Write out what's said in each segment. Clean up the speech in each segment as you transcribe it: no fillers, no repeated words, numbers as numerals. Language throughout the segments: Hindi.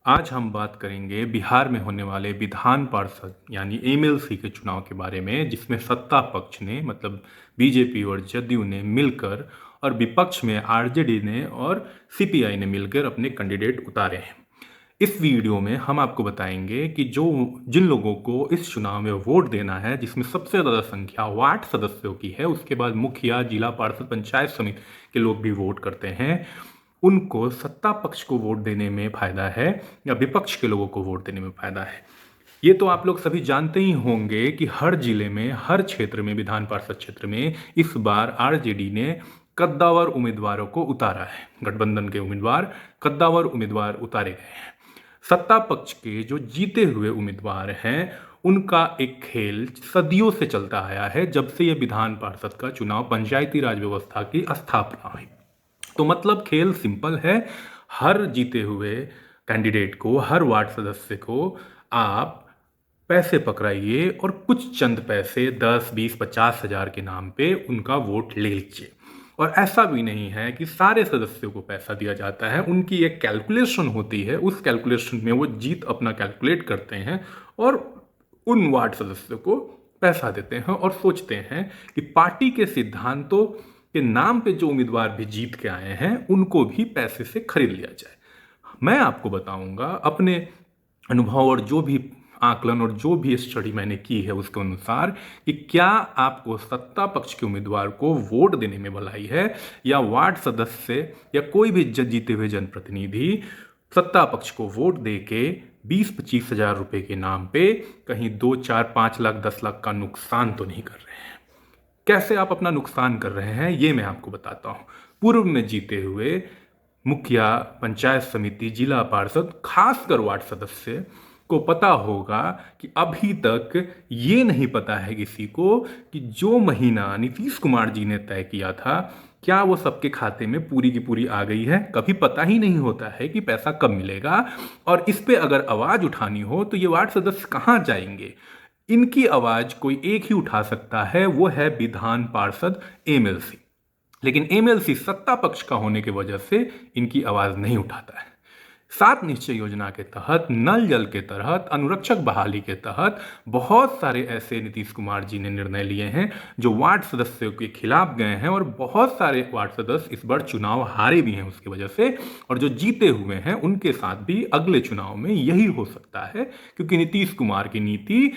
आज हम बात करेंगे बिहार में होने वाले विधान पार्षद यानी एमएलसी के चुनाव के बारे में, जिसमें सत्ता पक्ष ने मतलब बीजेपी और जदयू ने मिलकर और विपक्ष में आरजेडी ने और सीपीआई ने मिलकर अपने कैंडिडेट उतारे हैं। इस वीडियो में हम आपको बताएंगे कि जिन लोगों को इस चुनाव में वोट देना है, जिसमें सबसे ज़्यादा संख्या वार्ड सदस्यों की है, उसके बाद मुखिया, जिला पार्षद, पंचायत समिति के लोग भी वोट करते हैं, उनको सत्ता पक्ष को वोट देने में फायदा है या विपक्ष के लोगों को वोट देने में फायदा है। ये तो आप लोग सभी जानते ही होंगे कि हर जिले में, हर क्षेत्र में, विधान पार्षद क्षेत्र में इस बार आरजेडी ने कद्दावर उम्मीदवारों को उतारा है। गठबंधन के उम्मीदवार, कद्दावर उम्मीदवार उतारे गए हैं। सत्ता पक्ष के जो जीते हुए उम्मीदवार हैं, उनका एक खेल सदियों से चलता आया है, जब से यह विधान पार्षद का चुनाव पंचायती राज व्यवस्था की स्थापना हुई। तो मतलब खेल सिंपल है। हर जीते हुए कैंडिडेट को, हर वार्ड सदस्य को आप पैसे पकड़ाइए और कुछ चंद पैसे 10, 20, 50 हजार के नाम पे उनका वोट ले लीजिए। और ऐसा भी नहीं है कि सारे सदस्यों को पैसा दिया जाता है, उनकी एक कैलकुलेशन होती है, उस कैलकुलेशन में वो जीत अपना कैलकुलेट करते हैं और उन वार्ड सदस्यों को पैसा देते हैं और सोचते हैं कि पार्टी के सिद्धांतों के नाम पे जो उम्मीदवार भी जीत के आए हैं, उनको भी पैसे से खरीद लिया जाए। मैं आपको बताऊंगा अपने अनुभव और जो भी आकलन और जो भी स्टडी मैंने की है उसके अनुसार कि क्या आपको सत्ता पक्ष के उम्मीदवार को वोट देने में भलाई है या वार्ड सदस्य या कोई भी जीते हुए जनप्रतिनिधि सत्ता पक्ष को वोट दे के 20-25 हजार रुपए के नाम पे कहीं 2, 4, 5 लाख, 10 लाख का नुकसान तो नहीं कर रहे हैं। कैसे आप अपना नुकसान कर रहे हैं, ये मैं आपको बताता हूं। पूर्व में जीते हुए मुखिया, पंचायत समिति, जिला पार्षद, खासकर वार्ड सदस्य को पता होगा कि अभी तक ये नहीं पता है किसी को कि जो महीना नीतीश कुमार जी ने तय किया था, क्या वो सबके खाते में पूरी की पूरी आ गई है। कभी पता ही नहीं होता है कि पैसा कब मिलेगा। और इस पे अगर आवाज उठानी हो तो ये वार्ड सदस्य कहाँ जाएंगे। इनकी आवाज कोई एक ही उठा सकता है, वो है विधान पार्षद एमएलसी। लेकिन एमएलसी सत्ता पक्ष का होने की वजह से इनकी आवाज नहीं उठाता है। 7 निश्चय योजना के तहत, नल जल के तहत, अनुरक्षक बहाली के तहत बहुत सारे ऐसे नीतीश कुमार जी ने निर्णय लिए हैं जो वार्ड सदस्यों के खिलाफ गए हैं और बहुत सारे वार्ड सदस्य इस बार चुनाव हारे भी हैं उसकी वजह से। और जो जीते हुए हैं उनके साथ भी अगले चुनाव में यही हो सकता है, क्योंकि नीतीश कुमार की नीति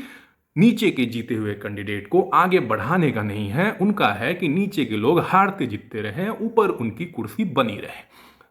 नीचे के जीते हुए कैंडिडेट को आगे बढ़ाने का नहीं है। उनका है कि नीचे के लोग हारते जीतते रहें, ऊपर उनकी कुर्सी बनी रहे।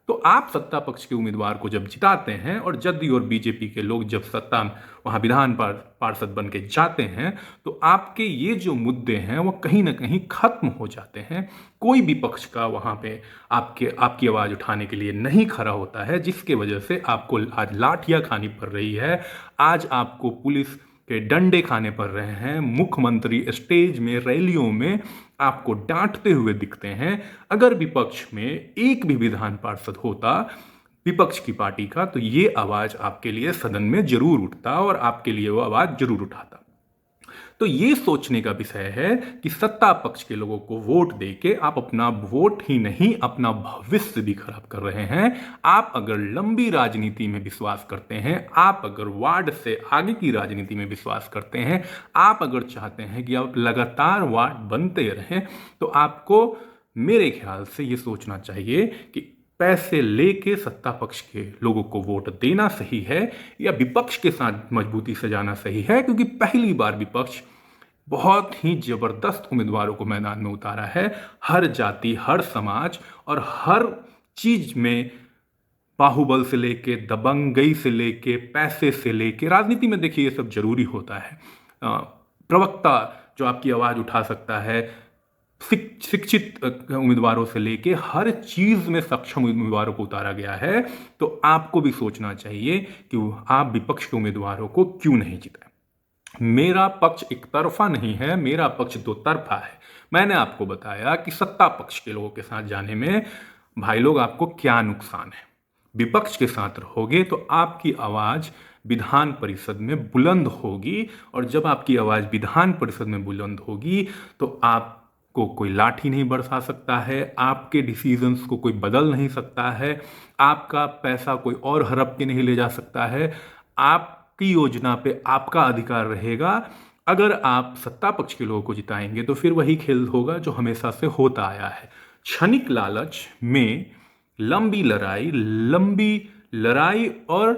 तो आप सत्ता पक्ष के उम्मीदवार को जब जिताते हैं और जदयू और बीजेपी के लोग जब सत्ता वहां विधान पार्षद बन के जाते हैं, तो आपके ये जो मुद्दे हैं वो कहीं ना कहीं खत्म हो जाते हैं। कोई भी पक्ष का वहां पे आपकी आवाज उठाने के लिए नहीं खड़ा होता है, जिसके वजह से आपको आज लाठियां खानी पड़ रही है, आज आपको पुलिस के डंडे खाने पड़ रहे हैं, मुख्यमंत्री स्टेज में, रैलियों में आपको डांटते हुए दिखते हैं। अगर विपक्ष में एक भी विधान पार्षद होता विपक्ष की पार्टी का, तो ये आवाज आपके लिए सदन में जरूर उठता और आपके लिए वो आवाज जरूर उठाता। तो ये सोचने का विषय है कि सत्ता पक्ष के लोगों को वोट देके आप अपना वोट ही नहीं, अपना भविष्य भी खराब कर रहे हैं। आप अगर लंबी राजनीति में विश्वास करते हैं, आप अगर वार्ड से आगे की राजनीति में विश्वास करते हैं, आप अगर चाहते हैं कि आप लगातार वार्ड बनते रहें, तो आपको मेरे ख्याल से ये सोचना चाहिए कि पैसे लेके सत्ता पक्ष के लोगों को वोट देना सही है या विपक्ष के साथ मजबूती से जाना सही है। क्योंकि पहली बार विपक्ष बहुत ही जबरदस्त उम्मीदवारों को मैदान में उतारा है। हर जाति, हर समाज और हर चीज में, बाहुबल से लेके, दबंगई से लेके, पैसे से लेके, राजनीति में देखिए ये सब जरूरी होता है। प्रवक्ता जो आपकी आवाज उठा सकता है, शिक्षित उम्मीदवारों से लेके हर चीज में सक्षम उम्मीदवारों को उतारा गया है। तो आपको भी सोचना चाहिए कि आप विपक्ष के उम्मीदवारों को क्यों नहीं जिताए। मेरा पक्ष एक तरफा नहीं है, मेरा पक्ष दो तरफा है। मैंने आपको बताया कि सत्ता पक्ष के लोगों के साथ जाने में भाई लोग आपको क्या नुकसान है। विपक्ष के साथ रहोगे तो आपकी आवाज विधान परिषद में बुलंद होगी, और जब आपकी आवाज विधान परिषद में बुलंद होगी तो आप को कोई लाठी नहीं बरसा सकता है, आपके डिसीजंस को कोई बदल नहीं सकता है, आपका पैसा कोई और हड़प के नहीं ले जा सकता है। आपकी योजना पे आपका अधिकार रहेगा। अगर आप सत्ता पक्ष के लोगों को जिताएंगे तो फिर वही खेल होगा जो हमेशा से होता आया है। क्षणिक लालच में लंबी लड़ाई और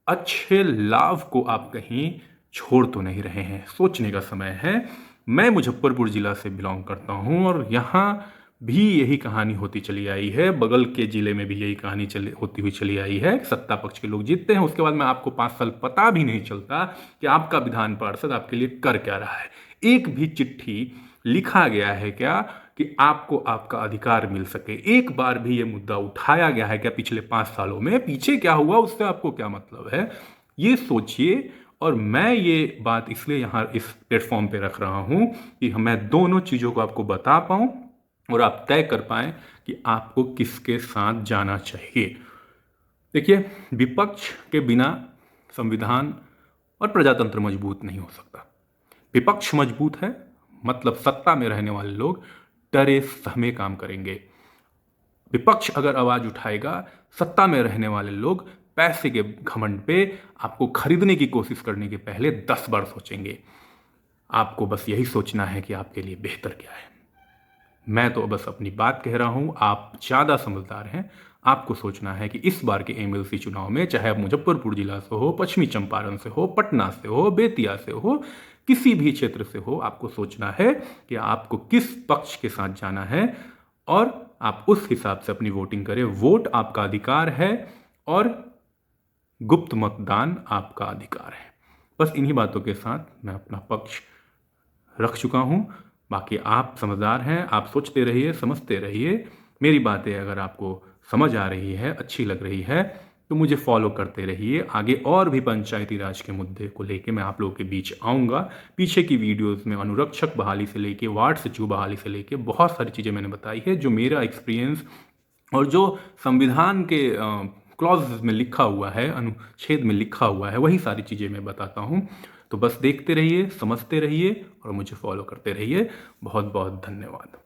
अच्छे लाभ को आप कहीं छोड़ तो नहीं रहे हैं। सोचने का समय है। मैं मुजफ्फरपुर जिला से बिलोंग करता हूं और यहाँ भी यही कहानी होती चली आई है। बगल के जिले में भी यही कहानी होती हुई चली आई है। सत्ता पक्ष के लोग जीतते हैं, उसके बाद में आपको 5 साल पता भी नहीं चलता कि आपका विधान पार्षद आपके लिए कर क्या रहा है। एक भी चिट्ठी लिखा गया है क्या कि आपको आपका अधिकार मिल सके? एक बार भी ये मुद्दा उठाया गया है क्या पिछले 5 सालों में? पीछे क्या हुआ उससे आपको क्या मतलब है? ये सोचिए। और मैं ये बात इसलिए यहाँ इस प्लेटफॉर्म पे रख रहा हूँ कि मैं दोनों चीज़ों को आपको बता पाऊँ और आप तय कर पाएं कि आपको किसके साथ जाना चाहिए। देखिए, विपक्ष के बिना संविधान और प्रजातंत्र मजबूत नहीं हो सकता। विपक्ष मजबूत है मतलब सत्ता में रहने वाले लोग डरे सहमे काम करेंगे। विपक्ष अगर आवाज उठाएगा, सत्ता में रहने वाले लोग पैसे के घमंड पे आपको खरीदने की कोशिश करने के पहले 10 बार सोचेंगे। आपको बस यही सोचना है कि आपके लिए बेहतर क्या है। मैं तो बस अपनी बात कह रहा हूं, आप ज़्यादा समझदार हैं। आपको सोचना है कि इस बार के एमएलसी चुनाव में, चाहे आप मुजफ्फरपुर जिला से हो, पश्चिमी चंपारण से हो, पटना से हो, बेतिया से हो, किसी भी क्षेत्र से हो, आपको सोचना है कि आपको किस पक्ष के साथ जाना है और आप उस हिसाब से अपनी वोटिंग करें। वोट आपका अधिकार है और गुप्त मतदान आपका अधिकार है। बस इन्हीं बातों के साथ मैं अपना पक्ष रख चुका हूं। बाकी आप समझदार हैं, आप सोचते रहिए, समझते रहिए। मेरी बातें अगर आपको समझ आ रही है, अच्छी लग रही है, तो मुझे फॉलो करते रहिए। आगे और भी पंचायती राज के मुद्दे को लेके मैं आप लोगों के बीच आऊँगा। पीछे की वीडियोस में अनुरक्षक बहाली से लेके वार्ड सचिव बहाली से लेके बहुत सारी चीज़ें मैंने बताई है, जो मेरा एक्सपीरियंस और जो संविधान के क्लॉज में लिखा हुआ है, अनुच्छेद में लिखा हुआ है, वही सारी चीज़ें मैं बताता हूँ। तो बस देखते रहिए, समझते रहिए और मुझे फॉलो करते रहिए। बहुत बहुत धन्यवाद।